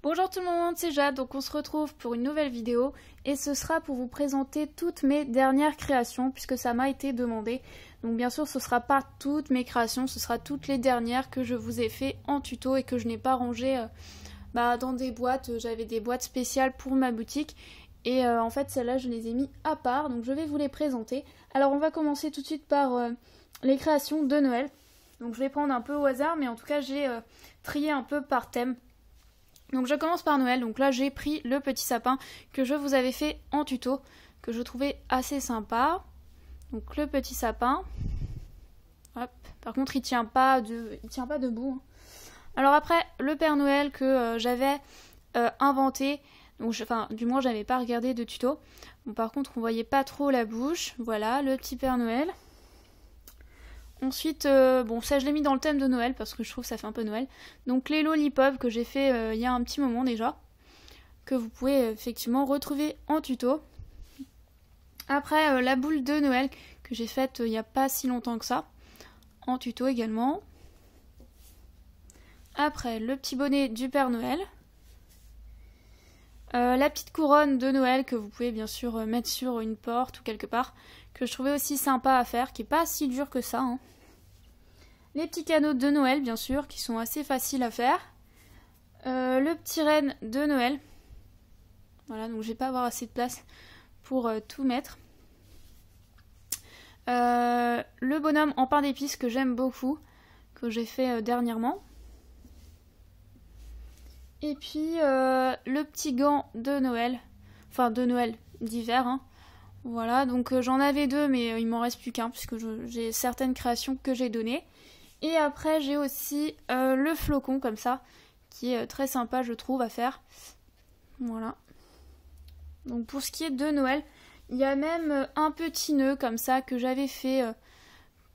Bonjour tout le monde, c'est Jade, donc on se retrouve pour une nouvelle vidéo et ce sera pour vous présenter toutes mes dernières créations puisque ça m'a été demandé. Donc bien sûr ce sera pas toutes mes créations, ce sera toutes les dernières que je vous ai fait en tuto et que je n'ai pas rangées dans des boîtes. J'avais des boîtes spéciales pour ma boutique et en fait celles-là je les ai mis à part, donc je vais vous les présenter. Alors on va commencer tout de suite par les créations de Noël. Donc je vais prendre un peu au hasard mais en tout cas j'ai trié un peu par thème. Donc je commence par Noël, donc là j'ai pris le petit sapin que je vous avais fait en tuto, que je trouvais assez sympa. Donc le petit sapin. Hop. Par contre il tient pas debout. Alors après le Père Noël que j'avais inventé, donc du moins j'avais pas regardé de tuto. Bon, par contre on voyait pas trop la bouche, voilà le petit Père Noël. Ensuite, bon ça je l'ai mis dans le thème de Noël parce que je trouve que ça fait un peu Noël. Donc les lollipops que j'ai fait il y a un petit moment déjà, que vous pouvez effectivement retrouver en tuto. Après la boule de Noël que j'ai faite il n'y a pas si longtemps que ça, en tuto également. Après le petit bonnet du Père Noël. La petite couronne de Noël que vous pouvez bien sûr mettre sur une porte ou quelque part, que je trouvais aussi sympa à faire, qui n'est pas si dur que ça. Hein. Les petits canaux de Noël bien sûr, qui sont assez faciles à faire. Le petit renne de Noël. Voilà, donc je vais pas avoir assez de place pour tout mettre. Le bonhomme en pain d'épices que j'aime beaucoup, que j'ai fait dernièrement. Et puis le petit gant de Noël, enfin de Noël d'hiver. Hein. Voilà, donc j'en avais deux, mais il m'en reste plus qu'un, puisque j'ai certaines créations que j'ai données. Et après j'ai aussi le flocon comme ça, qui est très sympa je trouve à faire. Voilà. Donc pour ce qui est de Noël, il y a même un petit nœud comme ça que j'avais fait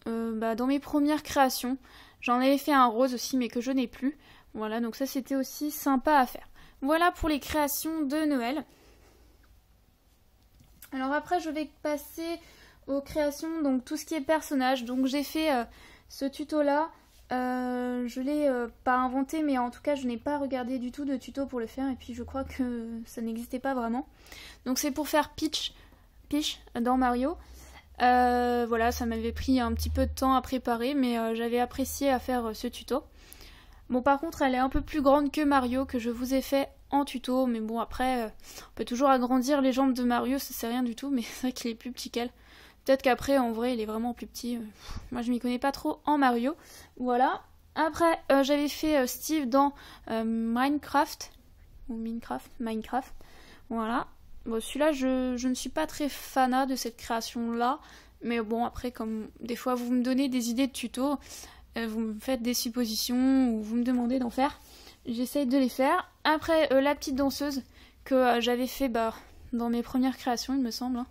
dans mes premières créations. J'en avais fait un rose aussi, mais que je n'ai plus. Voilà, donc ça c'était aussi sympa à faire. Voilà pour les créations de Noël. Alors après je vais passer aux créations, donc tout ce qui est personnage. Donc j'ai fait ce tuto là, je l'ai pas inventé mais en tout cas je n'ai pas regardé du tout de tuto pour le faire. Et puis je crois que ça n'existait pas vraiment. Donc c'est pour faire Peach dans Mario. Voilà, ça m'avait pris un petit peu de temps à préparer mais j'avais apprécié à faire ce tuto. Bon par contre elle est un peu plus grande que Mario que je vous ai fait en tuto, mais bon après on peut toujours agrandir les jambes de Mario, ça c'est rien du tout, mais c'est vrai qu'il est plus petit qu'elle. Peut-être qu'après en vrai il est vraiment plus petit, moi je m'y connais pas trop en Mario. Voilà, après j'avais fait Steve dans Minecraft, voilà. Bon celui-là je ne suis pas très fanat de cette création là, mais bon après comme des fois vous me donnez des idées de tuto, vous me faites des suppositions ou vous me demandez d'en faire, j'essaye de les faire. Après la petite danseuse que j'avais fait dans mes premières créations il me semble, hein,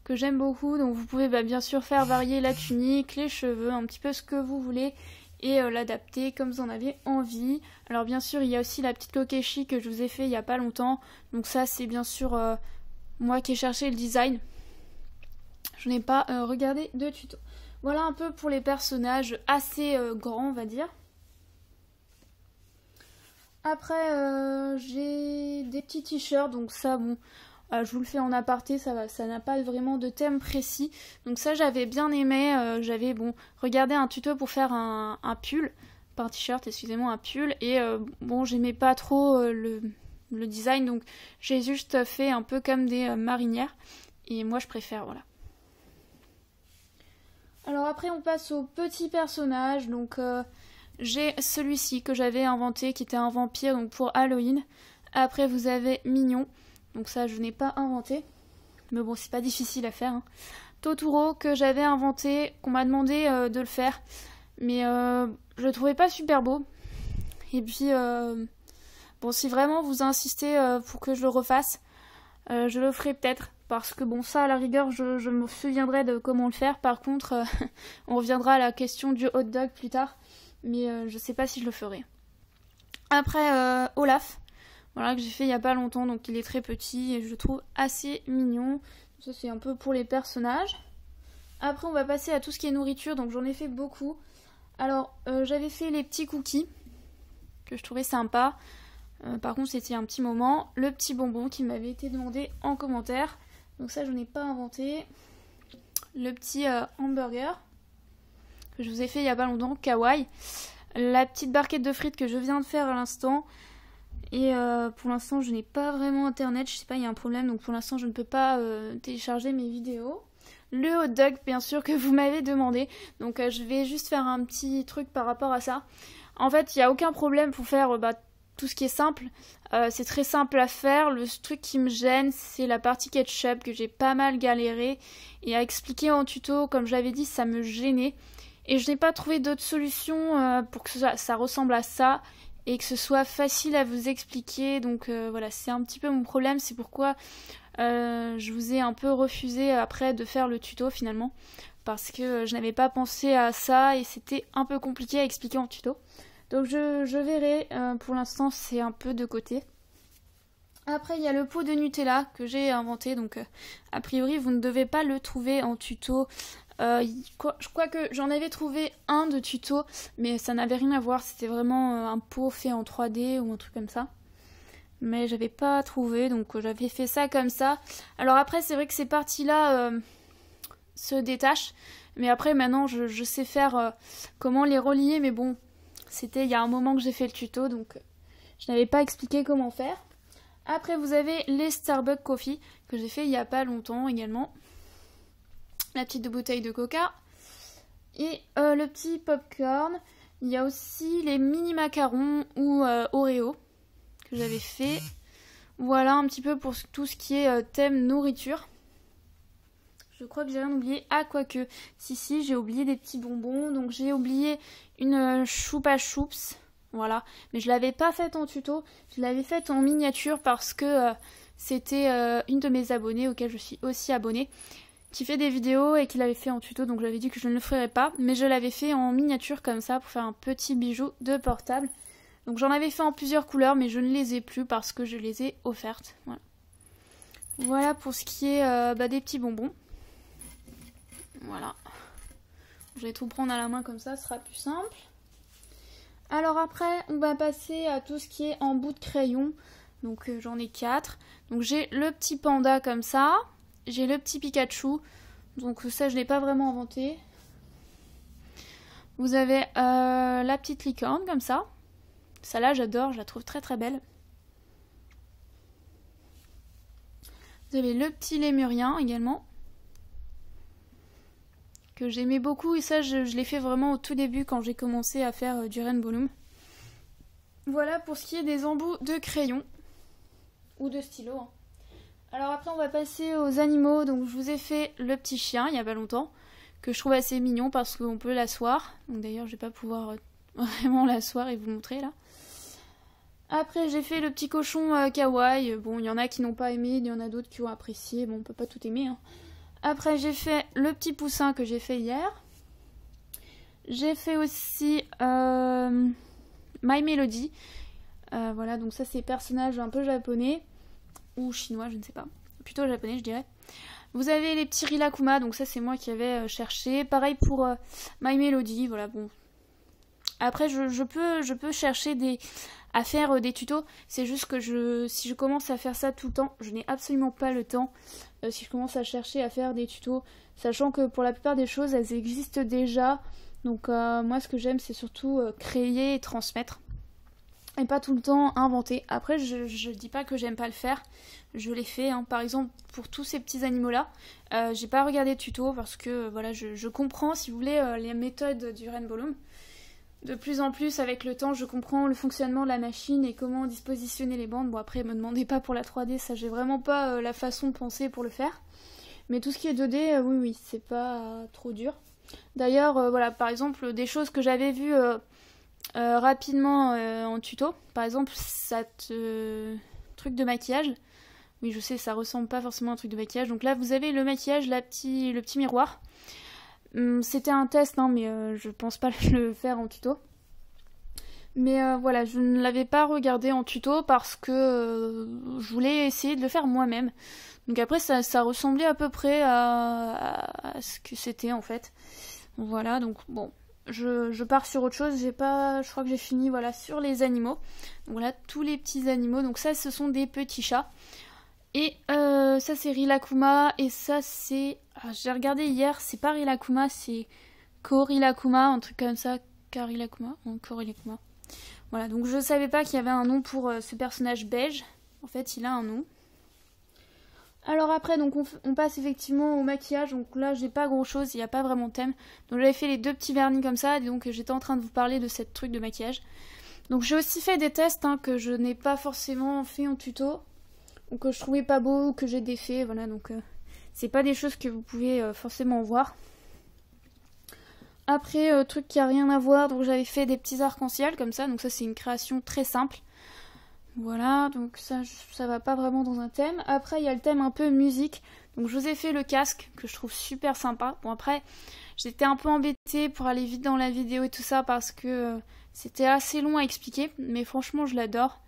que j'aime beaucoup. Donc vous pouvez bien sûr faire varier la tunique, les cheveux, un petit peu ce que vous voulez et l'adapter comme vous en avez envie. Alors bien sûr il y a aussi la petite Kokeshi que je vous ai fait il n'y a pas longtemps, donc ça c'est bien sûr moi qui ai cherché le design, je n'ai pas regardé de tuto. Voilà un peu pour les personnages assez grands on va dire. Après j'ai des petits t-shirts, donc ça bon je vous le fais en aparté, ça n'a pas vraiment de thème précis. Donc ça j'avais bien aimé, j'avais regardé un tuto pour faire un pull, pas un t-shirt, excusez-moi, un pull. Et bon j'aimais pas trop le design, donc j'ai juste fait un peu comme des marinières. Et moi je préfère, voilà. Alors après on passe au petit personnage, donc j'ai celui-ci que j'avais inventé qui était un vampire donc pour Halloween. Après vous avez Mignon, donc ça je n'ai pas inventé, mais bon c'est pas difficile à faire. Hein. Totoro que j'avais inventé, qu'on m'a demandé de le faire, mais je le trouvais pas super beau. Et puis bon si vraiment vous insistez pour que je le refasse, je le ferai peut-être. Parce que bon ça à la rigueur je me souviendrai de comment le faire. Par contre on reviendra à la question du hot dog plus tard. Mais je sais pas si je le ferai. Après Olaf, voilà, que j'ai fait il y a pas longtemps. Donc il est très petit et je le trouve assez mignon. Ça c'est un peu pour les personnages. Après on va passer à tout ce qui est nourriture. Donc j'en ai fait beaucoup. Alors j'avais fait les petits cookies que je trouvais sympa. Par contre c'était un petit moment. Le petit bonbon qui m'avait été demandé en commentaire. Donc ça je n'ai pas inventé. Le petit hamburger que je vous ai fait il y a pas longtemps, kawaii. La petite barquette de frites que je viens de faire à l'instant. Et pour l'instant je n'ai pas vraiment internet, je sais pas, il y a un problème, donc pour l'instant je ne peux pas télécharger mes vidéos. Le hot dog bien sûr que vous m'avez demandé, donc je vais juste faire un petit truc par rapport à ça. En fait il n'y a aucun problème pour faire tout ce qui est simple, c'est très simple à faire. Le truc qui me gêne c'est la partie ketchup que j'ai pas mal galéré et à expliquer en tuto, comme je l'avais dit ça me gênait. Et je n'ai pas trouvé d'autre solution pour que ça ressemble à ça et que ce soit facile à vous expliquer. Donc voilà, c'est un petit peu mon problème, c'est pourquoi je vous ai un peu refusé après de faire le tuto finalement. Parce que je n'avais pas pensé à ça et c'était un peu compliqué à expliquer en tuto. Donc je verrai, pour l'instant c'est un peu de côté. Après il y a le pot de Nutella que j'ai inventé, donc a priori vous ne devez pas le trouver en tuto. Je crois que j'en avais trouvé un de tuto, mais ça n'avait rien à voir, c'était vraiment un pot fait en 3D ou un truc comme ça. Mais j'avais pas trouvé, donc j'avais fait ça comme ça. Alors après c'est vrai que ces parties-là se détachent, mais après maintenant je sais faire comment les relier, mais bon, c'était il y a un moment que j'ai fait le tuto, donc je n'avais pas expliqué comment faire. Après vous avez les Starbucks Coffee, que j'ai fait il y a pas longtemps également. La petite bouteille de coca et le petit popcorn. Il y a aussi les mini macarons ou Oreo que j'avais fait. Voilà un petit peu pour tout ce qui est thème nourriture. Je crois que j'ai rien oublié. Ah quoique, si j'ai oublié des petits bonbons. Donc j'ai oublié une choupa choups. Voilà, mais je l'avais pas faite en tuto. Je l'avais faite en miniature parce que c'était une de mes abonnées auquel je suis aussi abonnée, qui fait des vidéos et qui l'avait fait en tuto, donc j'avais dit que je ne le ferais pas, mais je l'avais fait en miniature comme ça pour faire un petit bijou de portable. Donc j'en avais fait en plusieurs couleurs, mais je ne les ai plus parce que je les ai offertes. Voilà pour ce qui est des petits bonbons. Voilà. Je vais tout prendre à la main comme ça, ce sera plus simple. Alors après, on va passer à tout ce qui est en bout de crayon. Donc j'en ai 4. Donc j'ai le petit panda comme ça. J'ai le petit Pikachu, donc ça je l'ai pas vraiment inventé. Vous avez la petite licorne comme ça. Celle-là j'adore, je la trouve très très belle. Vous avez le petit lémurien également, que j'aimais beaucoup et ça je l'ai fait vraiment au tout début quand j'ai commencé à faire du Rainbow Loom. Voilà pour ce qui est des embouts de crayon ou de stylo. Alors après on va passer aux animaux, donc je vous ai fait le petit chien il y a pas longtemps, que je trouve assez mignon parce qu'on peut l'asseoir. Donc d'ailleurs je vais pas pouvoir vraiment l'asseoir et vous montrer là. Après j'ai fait le petit cochon kawaii, bon il y en a qui n'ont pas aimé, il y en a d'autres qui ont apprécié, bon on peut pas tout aimer. Hein. Après j'ai fait le petit poussin que j'ai fait hier. J'ai fait aussi My Melody, voilà donc ça c'est personnage un peu japonais. Ou chinois, je ne sais pas. Plutôt japonais, je dirais. Vous avez les petits Rilakkuma, donc ça c'est moi qui avais cherché. Pareil pour My Melody, voilà, bon. Après, je peux chercher à faire des tutos. C'est juste que si je commence à faire ça tout le temps, je n'ai absolument pas le temps. Si je commence à chercher à faire des tutos, sachant que pour la plupart des choses, elles existent déjà. Donc moi, ce que j'aime, c'est surtout créer et transmettre. Et pas tout le temps inventer. Après, je dis pas que j'aime pas le faire. Je l'ai fait. Hein. Par exemple, pour tous ces petits animaux-là, j'ai pas regardé de tuto parce que voilà, je comprends, si vous voulez, les méthodes du Rainbow Loom. De plus en plus, avec le temps, je comprends le fonctionnement de la machine et comment dispositionner les bandes. Bon, après, me demandez pas pour la 3D, ça, j'ai vraiment pas la façon de penser pour le faire. Mais tout ce qui est 2D, oui, c'est pas trop dur. D'ailleurs, voilà, par exemple, des choses que j'avais vues rapidement en tuto, par exemple cet truc de maquillage. Oui je sais ça ressemble pas forcément à un truc de maquillage, donc là vous avez le maquillage, le petit miroir. C'était un test hein, mais je pense pas le faire en tuto. Mais voilà, je ne l'avais pas regardé en tuto parce que je voulais essayer de le faire moi-même. Donc après ça ressemblait à peu près à ce que c'était en fait. Voilà, donc bon, je pars sur autre chose. Je crois que j'ai fini voilà sur les animaux. Donc voilà tous les petits animaux. Donc ça ce sont des petits chats. Et ça c'est Rilakkuma et ça c'est... j'ai regardé hier, c'est pas Rilakkuma, c'est Korilakkuma, un truc comme ça. Karilakkuma ou Korilakkuma. Voilà, donc je savais pas qu'il y avait un nom pour ce personnage beige. En fait il a un nom. Alors après, donc on passe effectivement au maquillage. Donc là, j'ai pas grand chose, il n'y a pas vraiment de thème. Donc j'avais fait les 2 petits vernis comme ça. Et donc j'étais en train de vous parler de cette truc de maquillage. Donc j'ai aussi fait des tests que je n'ai pas forcément fait en tuto. Ou que je trouvais pas beau, ou que j'ai défait. Voilà, donc c'est pas des choses que vous pouvez forcément voir. Après, truc qui a rien à voir. Donc j'avais fait des petits arcs-en-ciel comme ça. Donc ça, c'est une création très simple. Voilà, donc ça va pas vraiment dans un thème. Après, il y a le thème un peu musique. Donc je vous ai fait le casque, que je trouve super sympa. Bon après, j'étais un peu embêtée pour aller vite dans la vidéo et tout ça, parce que c'était assez long à expliquer. Mais franchement, je l'adore.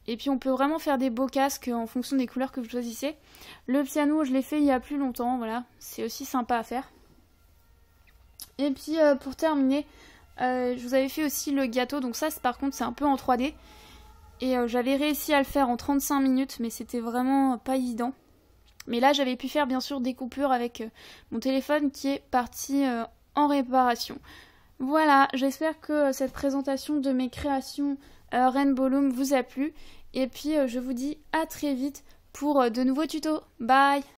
Et puis on peut vraiment faire des beaux casques en fonction des couleurs que vous choisissez. Le piano, je l'ai fait il y a plus longtemps, voilà. C'est aussi sympa à faire. Et puis pour terminer, je vous avais fait aussi le gâteau. Donc ça, par contre, c'est un peu en 3D. Et j'avais réussi à le faire en 35 minutes, mais c'était vraiment pas évident. Mais là, j'avais pu faire bien sûr des coupures avec mon téléphone qui est parti en réparation. Voilà, j'espère que cette présentation de mes créations Rainbow Loom vous a plu. Et puis, je vous dis à très vite pour de nouveaux tutos. Bye!